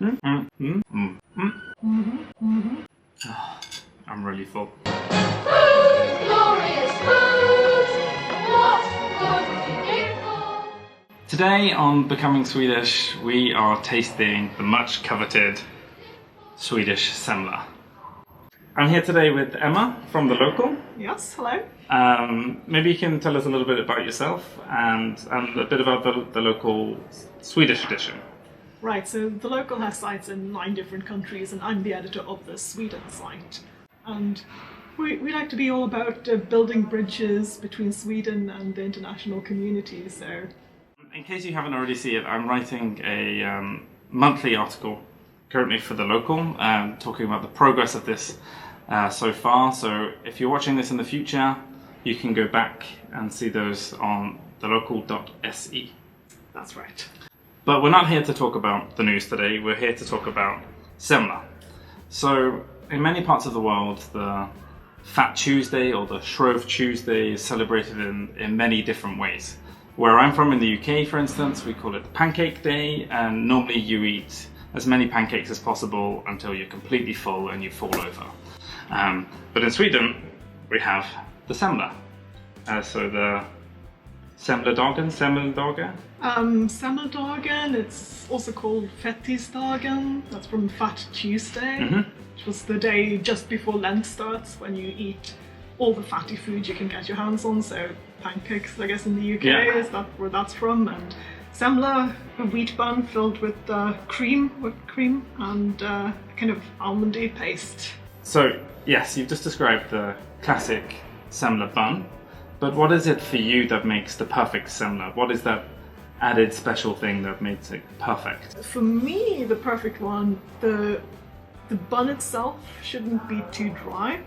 I'm really full. Food, glorious food! What good it for? Today on Becoming Swedish, we are tasting the much coveted Swedish Semlor. I'm here today with Emma from The Local. Yes, hello. Maybe you can tell us a little bit about yourself and a bit about the local Swedish edition. Right, so The Local has sites in 9 different countries and I'm the editor of the Sweden site. And we like to be all about building bridges between Sweden and the international community, so... In case you haven't already seen it, I'm writing a monthly article currently for The Local, talking about the progress of this so far. So if you're watching this in the future, you can go back and see those on thelocal.se. That's right. But we're not here to talk about the news today, we're here to talk about Semlor. So in many parts of the world, the Fat Tuesday or the Shrove Tuesday is celebrated in many different ways. Where I'm from in the UK, for instance, we call it Pancake Day, and normally you eat as many pancakes as possible until you're completely full and you fall over. But in Sweden, we have the Semlor. So the Semlordagen, Semlordagen, it's also called Fettisdagen, that's from Fat Tuesday, which was the day just before Lent starts, when you eat all the fatty food you can get your hands on, so pancakes, I guess in the UK is that where that's from, and Semlor, a wheat bun filled with whipped cream, and kind of almondy paste. So, yes, you've just described the classic Semlor bun, but what is it for you that makes the perfect Semlor? What is that added special thing that makes it perfect? For me, the perfect one, the bun itself shouldn't be too dry.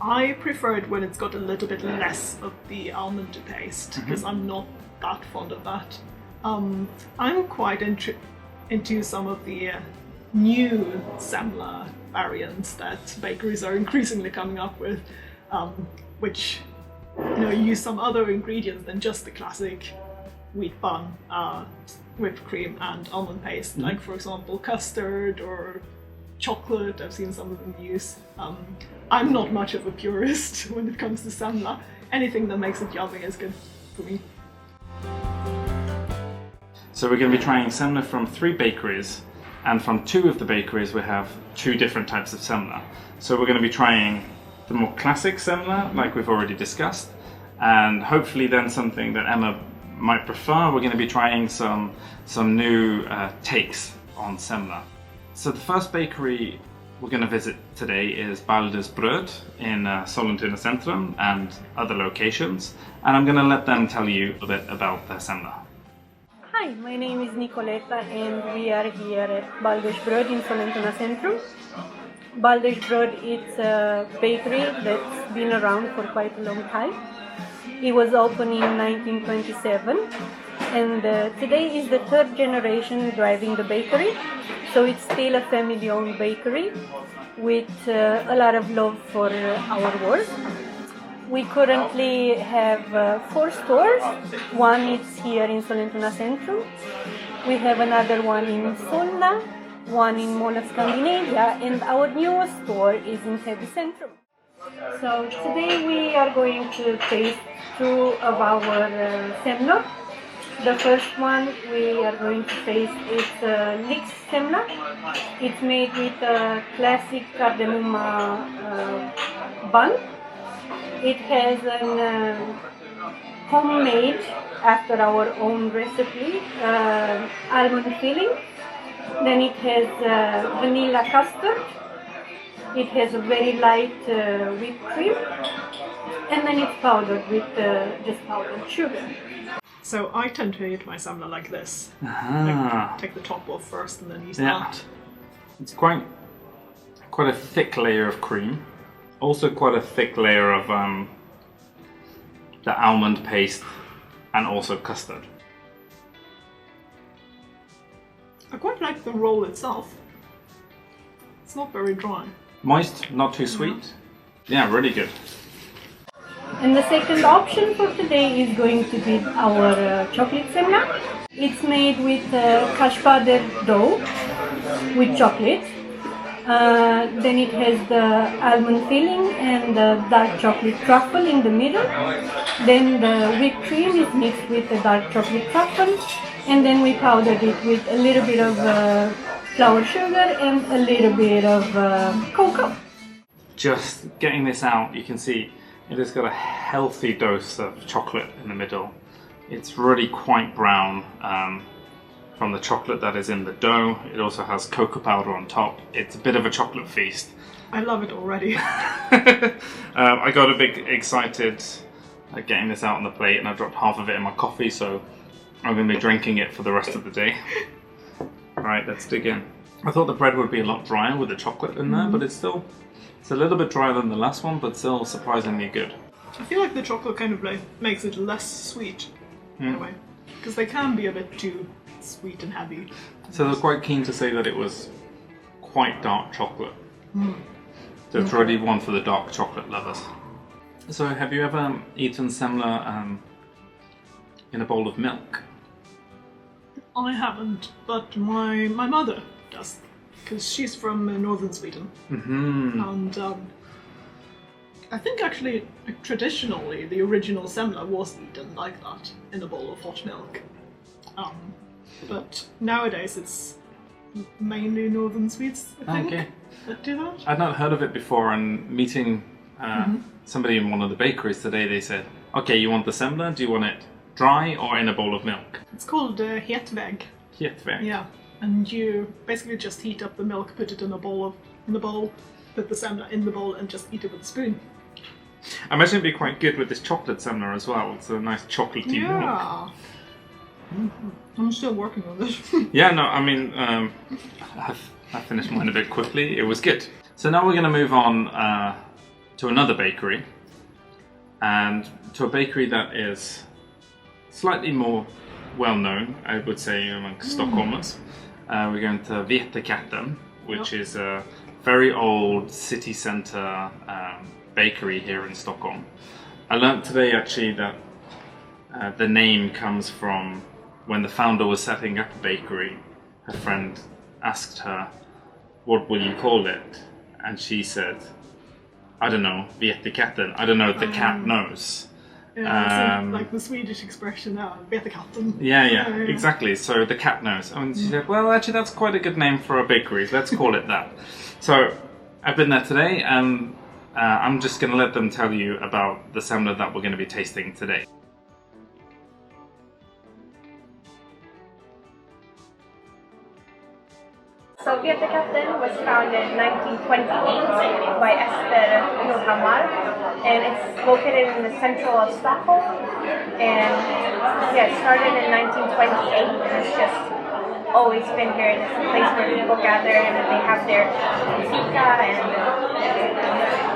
I prefer it when it's got a little bit less of the almond paste, because I'm not that fond of that. I'm quite into some of the new Semlor variants that bakeries are increasingly coming up with, which use some other ingredients than just the classic wheat bun, whipped cream and almond paste, like for example custard or chocolate. I've seen some of them use. I'm not much of a purist when it comes to Semlor. Anything that makes it yummy is good for me. So we're going to be trying Semlor from 3 bakeries, and from 2 of the bakeries we have 2 different types of Semlor. So we're going to be trying the more classic Semlor, like we've already discussed, and hopefully then something that Emma might prefer. We're going to be trying some new takes on Semlor. So the first bakery we're going to visit today is Validus Bröd in Sollentuna Centrum and other locations, and I'm going to let them tell you a bit about their Semlor. Hi, my name is Nicoletta and we are here at Validus Bröd in Sollentuna Centrum. Validus Bröd is a bakery that's been around for quite a long time. It was opened in 1927 and today is the 3rd generation driving the bakery. So it's still a family-owned bakery with a lot of love for our work. We currently have 4 stores. One is here in Sollentuna Centrum. We have another one in Solna, one in Mall of Scandinavia, and our newest store is in Täby Centrum. So today we are going to taste 2 of our Semlor. The first one we are going to taste is Lix Semlor. It's made with a classic cardamom bun. It has an homemade, after our own recipe, almond filling. Then it has vanilla custard. It has a very light whipped cream. And then it's powdered with just powdered sugar. So I tend to eat my Semlor like this. Like, take the top off first and then use that. It's quite a thick layer of cream. Also quite a thick layer of the almond paste and also custard. I quite like the roll itself. It's not very dry. Moist, not too sweet. Yeah, really good. And the second option for today is going to be our chocolate Semlor. It's made with kashpader dough with chocolate. Then it has the almond filling and the dark chocolate truffle in the middle. Then the whipped cream is mixed with the dark chocolate truffle, and then we powdered it with a little bit of flour sugar and a little bit of cocoa. Just getting this out, you can see it has got a healthy dose of chocolate in the middle. It's really quite brown from the chocolate that is in the dough. It also has cocoa powder on top. It's a bit of a chocolate feast. I love it already. I got a bit excited getting this out on the plate, and I dropped half of it in my coffee, so I'm going to be drinking it for the rest of the day. Alright, let's dig in. I thought the bread would be a lot drier with the chocolate in there, but it's a little bit drier than the last one, but still surprisingly good. I feel like the chocolate kind of like makes it less sweet in a way, because they can be a bit too sweet and heavy. So they're quite keen to say that it was quite dark chocolate. So it's really one for the dark chocolate lovers. So have you ever eaten semla in a bowl of milk? I haven't, but my mother does, because she's from northern Sweden. And I think actually traditionally the original semla was eaten like that, in a bowl of hot milk. But nowadays it's mainly northern Swedes, I think, Okay. that do that. I'd not heard of it before, and meeting somebody in one of the bakeries today, they said, okay, you want the semla? Do you want it dry or in a bowl of milk? It's called hetvägg. Hetvägg. Yeah, and you basically just heat up the milk, put it in the bowl, put the semla in the bowl, and just eat it with a spoon. I imagine it'd be quite good with this chocolate semla as well. It's a nice chocolatey milk. Yeah. I'm still working on this. Yeah, no, I mean, I finished mine a bit quickly. It was good. So now we're going to move on to another bakery, and to a bakery that is slightly more well known, I would say, among Stockholmers. We're going to Vetekatten, which is a very old city centre bakery here in Stockholm. I learnt today actually that the name comes from when the founder was setting up a bakery. Her friend asked her, what will you call it? And she said, I don't know, Vetekatten. I don't know if the cat knows. Yeah, like the Swedish expression, Vetekatten. Yeah, exactly. So the cat knows. And she said, well, actually, that's quite a good name for a bakery. Let's call it that. So I've been there today, and I'm just going to let them tell you about the semla that we're going to be tasting today. So Vetekatten was founded in 1928 by Esther Nordhammar, and it's located in the central of Stockholm. And yeah, it started in 1928, and it's just always been here. It's a place where people gather and they have their fika, and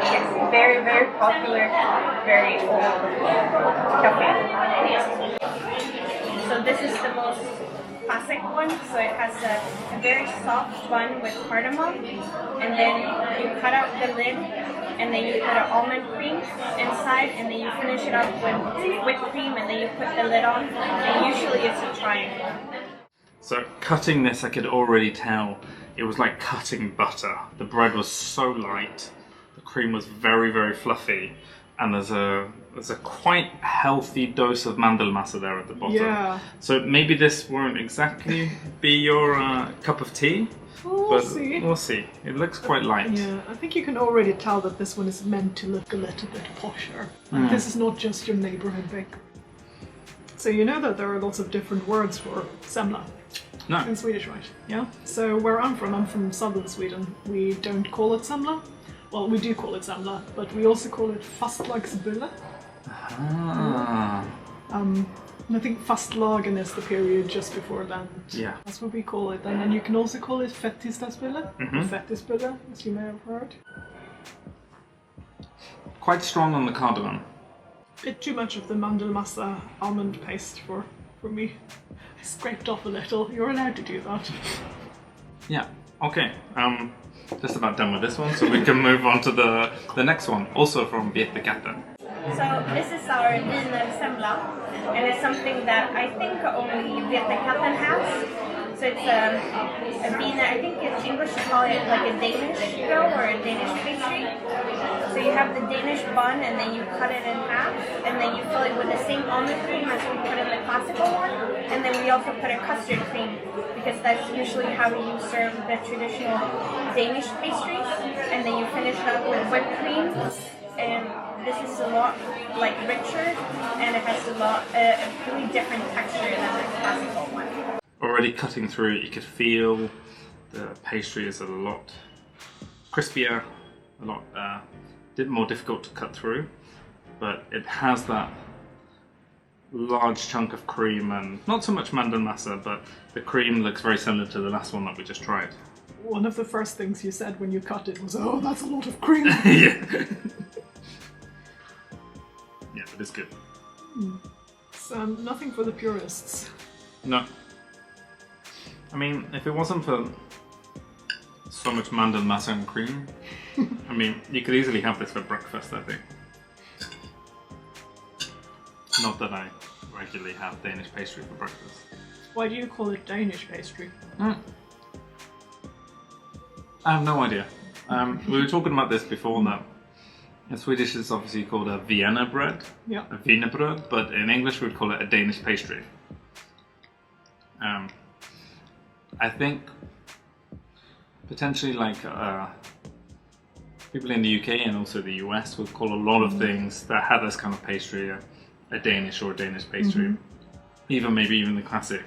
it's very, very popular, very old cafe. So this is the most classic one, so it has a very soft bun with cardamom, and then you cut out the lid, and then you put an almond cream inside, and then you finish it up with whipped cream, and then you put the lid on, and usually it's a triangle. So cutting this, I could already tell it was like cutting butter. The bread was so light, the cream was very, very fluffy, and there's a quite healthy dose of mandelmassa there at the bottom. Yeah. So maybe this won't exactly be your cup of tea, We'll see. We'll see. It looks quite light. Yeah, I think you can already tell that this one is meant to look a little bit posher. Like, this is not just your neighborhood bakery. So you know that there are lots of different words for semla No. in Swedish, right? Yeah. So where I'm from southern Sweden, we don't call it semla. Well, we do call it semla, but we also call it fastlagsbulle. Ah. And I think fastlagen is the period just before Lent. Yeah. That's what we call it. And then you can also call it fettisdagsbulle, or fettisbulle, as you may have heard. Quite strong on the cardamom. Bit too much of the mandelmassa almond paste for me. I scraped off a little. You're allowed to do that. Yeah. Okay. Just about done with this one, so we can move on to the next one, also from Vetekatten. So this is our wiener semla, and it's something that I think only Vietnamkatten has. So it's a Wiener, I think in English you call it like a Danish dough or a Danish pastry. So you have the Danish bun and then you cut it in half and then you fill it with the same almond cream as we put in the classical one. And then we also put a custard cream because that's usually how you serve the traditional Danish pastries. And then you finish it up with whipped cream. And this is a lot like richer and it has a really different texture than the classical one. Already cutting through it, you could feel the pastry is a lot crispier, a lot more difficult to cut through, but it has that large chunk of cream and not so much mandelmassa, but the cream looks very similar to the last one that we just tried. One of the first things you said when you cut it was, "Oh, that's a lot of cream." Yeah. Yeah, but it's good. It's nothing for the purists. No. I mean, if it wasn't for so much mandelmassa and cream, I mean, you could easily have this for breakfast, I think. Not that I regularly have Danish pastry for breakfast. Why do you call it Danish pastry? I have no idea. We were talking about this before, that in Swedish it's obviously called a Vienna bread, Yeah. a wienerbröd, but in English we'd call it a Danish pastry. I think potentially like people in the UK and also the US would call a lot of things that have this kind of pastry a Danish or a Danish pastry. Even the classic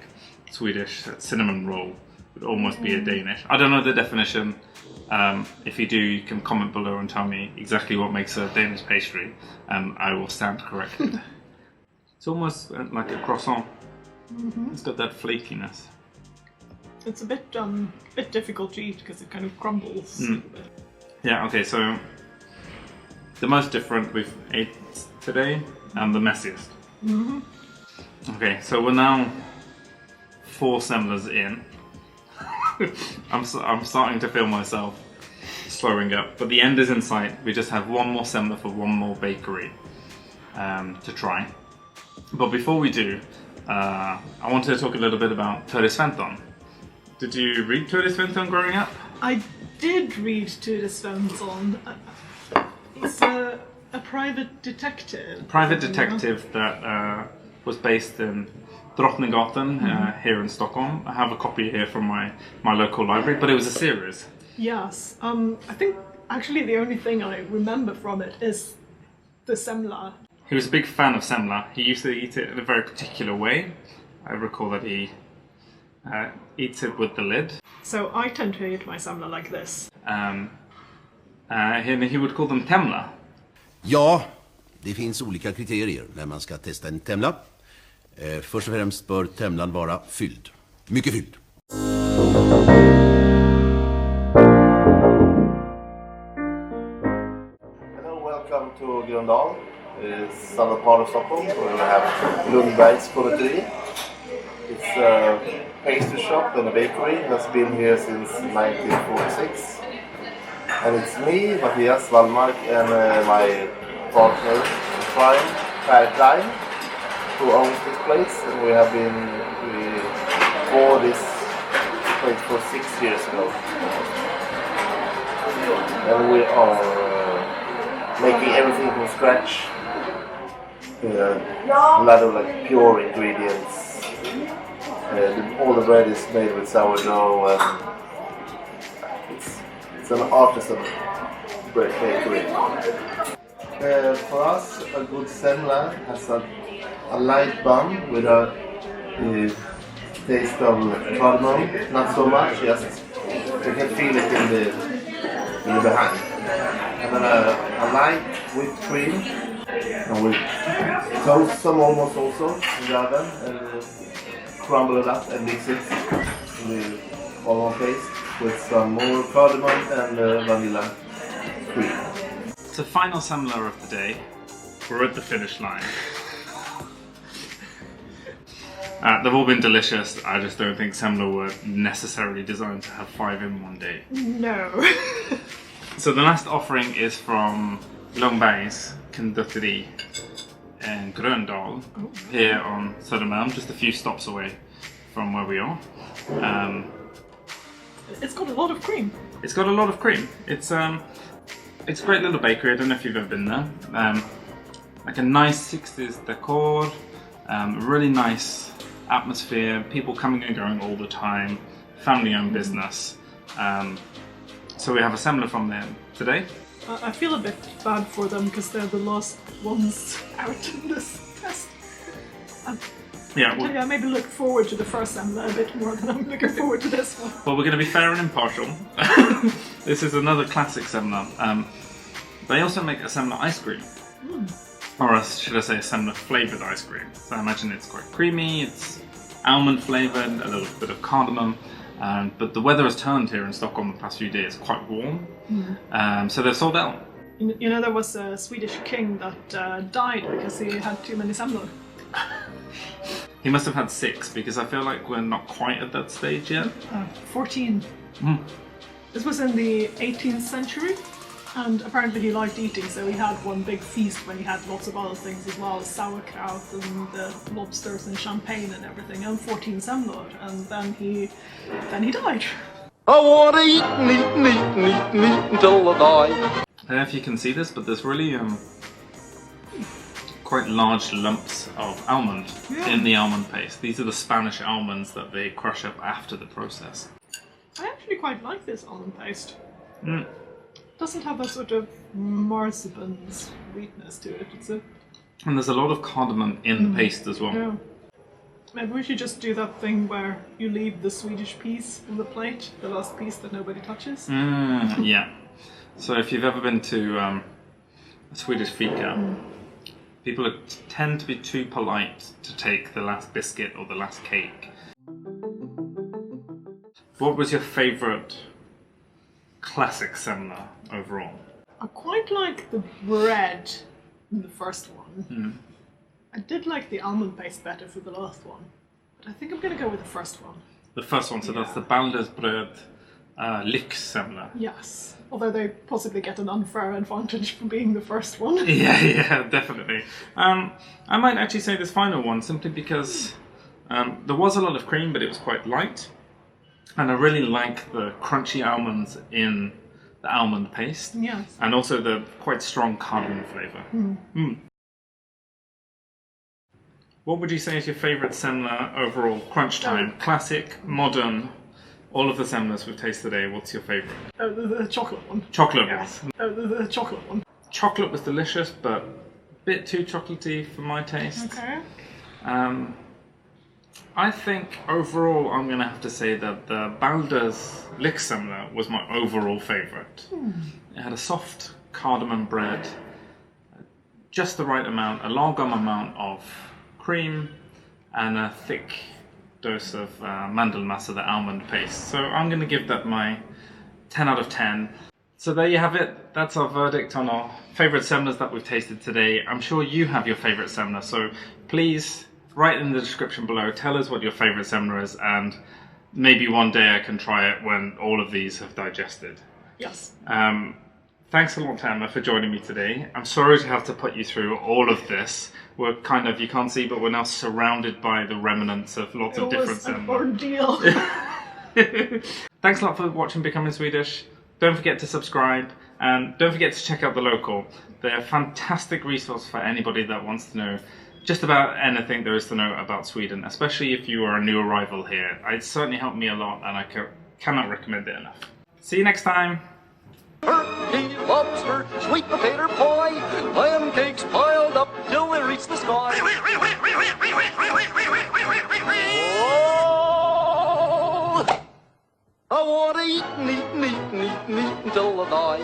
Swedish cinnamon roll would almost be a Danish. I don't know the definition. If you do, you can comment below and tell me exactly what makes a Danish pastry, and I will stand corrected. It's almost like a croissant. It's got that flakiness. It's a bit difficult to eat because it kind of crumbles. A bit. Yeah, okay, so the most different we've ate today and the messiest. Okay, so we're now 4 semlors in. I'm starting to feel myself slowing up, but the end is in sight. We just have one more semler for one more bakery to try. But before we do, I wanted to talk a little bit about Tødesventon. Did you read Tødesventon growing up? I did read Tødesventon. He's a private detective. Private detective that was based in Drottninggatan here in Stockholm. I have a copy here from my local library, but it was a series. Yes. I think actually the only thing I remember from it is the semla. He was a big fan of semla. He used to eat it in a very particular way. I recall that he eats it with the lid. So I tend to eat my semla like this. He would call them temla. Ja, det finns olika kriterier när man ska testa en temla. Först och främst bör temlan vara fylld. Mycket fylld. Hello, welcome to Gröndal, southern part of Stockholm, where we have Lundbergs Konditori. It's a pastry shop and a bakery that's been here since 1946. And it's me, Mattias Wallmark, and my partner in crime, Per Klein, who owns this place. And we bought this place for 6 years ago. And we are making everything from scratch. A lot of like pure ingredients. All the bread is made with sourdough, and it's an artisan bread bakery. For us, a good semla has a light bun with a taste of cardamom, not so much, just you can feel it in the behind. And then a light whipped cream, and we toast some almost also in the oven and crumble it up and mix it in the all-on paste with some more cardamom and vanilla cream. It's the final semler of the day. We're at the finish line. They've all been delicious. I just don't think semler were necessarily designed to have 5 in one day. No. So the last offering is from Lundbergs Konditori. in Gröndal, here on Södermalm, just a few stops away from where we are. It's got a lot of cream. It's got a lot of cream. It's a great little bakery. I don't know if you've ever been there. Like a nice 60s decor, really nice atmosphere, people coming and going all the time, family-owned business. So we have a Semlor from there today. I feel a bit bad for them because they're the last ones out in this test. Yeah, Maybe look forward to the first Semlor a bit more than I'm looking forward to this one. well, we're going to be fair and impartial. This is another classic Semlor. They also make a Semlor ice cream. Or should I say a Semlor flavoured ice cream. So I imagine it's quite creamy, it's almond flavoured, a little bit of cardamom. But the weather has turned here in Stockholm the past few days, quite warm. So they're sold out. You know, there was a Swedish king that died because he had too many Semlor. He must have had 6 because I feel like we're not quite at that stage yet. 14. This was in the 18th century, and apparently he liked eating, so he had one big feast when he had lots of other things as well, sauerkraut and lobsters and champagne and everything, and 14 Semlor, and then he died. I want to eat and eat and eat and eat and eat until I die. I don't know if you can see this, but there's really quite large lumps of almond in the almond paste. These are the Spanish almonds that they crush up after the process. I actually quite like this almond paste. Doesn't have a sort of marzipan sweetness to it. And there's a lot of cardamom in the paste as well. Yeah. Maybe we should just do that thing where you leave the Swedish piece in the plate, the last piece that nobody touches. Yeah. So if you've ever been to a Swedish fika, people tend to be too polite to take the last biscuit or the last cake. What was your favourite classic Semlor overall? I quite like the bread in the first one. I did like the almond paste better for the last one, but I think I'm going to go with the first one. The first one, so that's the Validus bröd Lyx Semlor. Yes, although they possibly get an unfair advantage for being the first one. Yeah, definitely. I might actually say this final one simply because there was a lot of cream, but it was quite light. And I really like the crunchy almonds in the almond paste. Yes. And also the quite strong cardamom flavour. What would you say is your favourite Semlor overall? Crunch time, classic, modern, all of the Semlors we've tasted today, what's your favourite? Oh, the chocolate one. Chocolate Yes. one. Oh, the chocolate one. Chocolate was delicious, but a bit too chocolatey for my taste. Okay. I think overall I'm going to have to say that the Validus Lyx Semlor was my overall favourite. It had a soft cardamom bread, just the right amount, a lagom amount of cream, and a thick dose of mandelmassa, the almond paste. So I'm going to give that my 10 out of 10. So there you have it. That's our verdict on our favourite Semlors that we've tasted today. I'm sure you have your favourite Semlor, so please write in the description below, tell us what your favourite Semlor is, and maybe one day I can try it when all of these have digested. Yes. Thanks a lot, Tama, for joining me today. I'm sorry to have to put you through all of this. We're kind of, you can't see, but we're now surrounded by the remnants of lots of different Semlor. Ordeal. Thanks a lot for watching Becoming Swedish. Don't forget to subscribe, and don't forget to check out The Local. They're a fantastic resource for anybody that wants to know just about anything there is to know about Sweden, especially if you are a new arrival here. It certainly helped me a lot, and I cannot recommend it enough. See you next time. Turkey, lobster, sweet potato pie, pancakes piled up till they reach the sky. Oh, I want to eat and eat and eat and eat and eat until I die.